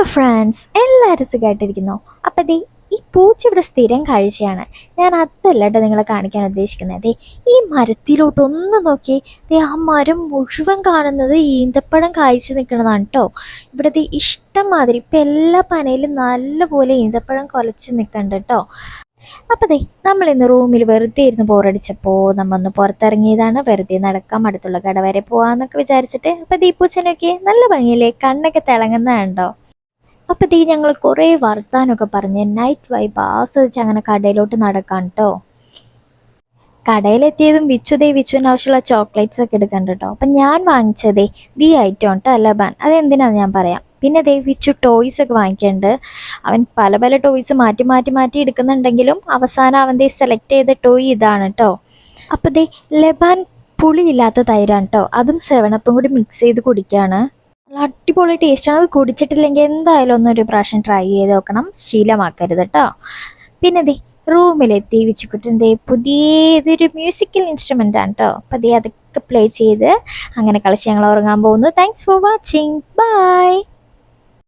Hello friends, എല്ലാവരും സുഖമായിട്ടിരിക്കുന്നു. അപ്പം ദേ ഈ പൂച്ച ഇവിടെ സ്ഥിരം കാഴ്ചയാണ്. ഞാൻ അതല്ല കേട്ടോ നിങ്ങളെ കാണിക്കാൻ ഉദ്ദേശിക്കുന്നത്. ദേ ഈ മരത്തിലോട്ട് ഒന്ന് നോക്കി, ദേ ആ മരം മുഴുവൻ കാണുന്നത് ഈന്തപ്പഴം കായ്ച്ചു നിൽക്കുന്നതാണ് കേട്ടോ. ഇവിടെ ദേ ഇഷ്ടം മാതിരി ഇപ്പം എല്ലാ പനയിലും നല്ലപോലെ ഈന്തപ്പഴം കൊലച്ച് നിൽക്കുന്നുണ്ട് കേട്ടോ. അപ്പോൾ ദേ നമ്മളിന്ന് റൂമിൽ വെറുതെ ഇരുന്ന് ബോറടിച്ചപ്പോൾ നമ്മൊന്ന് പുറത്തിറങ്ങിയതാണ്. വെറുതെ നടക്കാം, അടുത്തുള്ള കട വരെ പോകാമെന്നൊക്കെ വിചാരിച്ചിട്ട്. അപ്പോൾ ദീപൂച്ചനൊക്കെ നല്ല ഭംഗിയില്ലേ, കണ്ണൊക്കെ തിളങ്ങുന്നതുണ്ടോ. അപ്പോൾ ദീ ഞങ്ങൾ കുറേ വർത്താനമൊക്കെ പറഞ്ഞ് നൈറ്റ് വൈബ് ആസ്വദിച്ച് അങ്ങനെ കടയിലോട്ട് നടക്കാം കേട്ടോ. കടയിലെത്തിയതും വിച്ചുവിന് ആവശ്യമുള്ള ചോക്ലേറ്റ്സ് ഒക്കെ എടുക്കണ്ട കേട്ടോ. അപ്പം ഞാൻ വാങ്ങിച്ചതേ ദീ ഐറ്റം കേട്ടോ, ലബാൻ. അതെന്തിനാന്ന് ഞാൻ പറയാം. പിന്നെ ദേ വിച്ചു ടോയ്സ് ഒക്കെ വാങ്ങിക്കുന്നുണ്ട്. അവൻ പല പല ടോയ്സ് മാറ്റി മാറ്റി മാറ്റി എടുക്കുന്നുണ്ടെങ്കിലും അവസാനം അവൻ്റെ സെലക്ട് ചെയ്ത ടോയ് ഇതാണ് കേട്ടോ. അപ്പോൾ ദേ ലബാൻ പുളിയില്ലാത്ത തൈരാണ് കേട്ടോ, അതും 7up കൂടി മിക്സ് ചെയ്ത് കുടിക്കുകയാണ്. നല്ല അടിപൊളി ടേസ്റ്റാണ്. അത് കുടിച്ചിട്ടില്ലെങ്കിൽ എന്തായാലും ഒന്നൊരു പ്രാവശ്യം ട്രൈ ചെയ്ത് നോക്കണം, ശീലമാക്കരുത് കേട്ടോ. പിന്നെ ദേ റൂമിലെത്തി വിച്ചുക്കുട്ടൻ്റെ പുതിയതൊരു മ്യൂസിക്കൽ ഇൻസ്ട്രുമെൻ്റ് ആണ് കേട്ടോ. അപ്പം അതേ അതൊക്കെ പ്ലേ ചെയ്ത് അങ്ങനെ കളിച്ച് ഞങ്ങൾ ഉറങ്ങാൻ പോകുന്നു. Thanks for watching, by.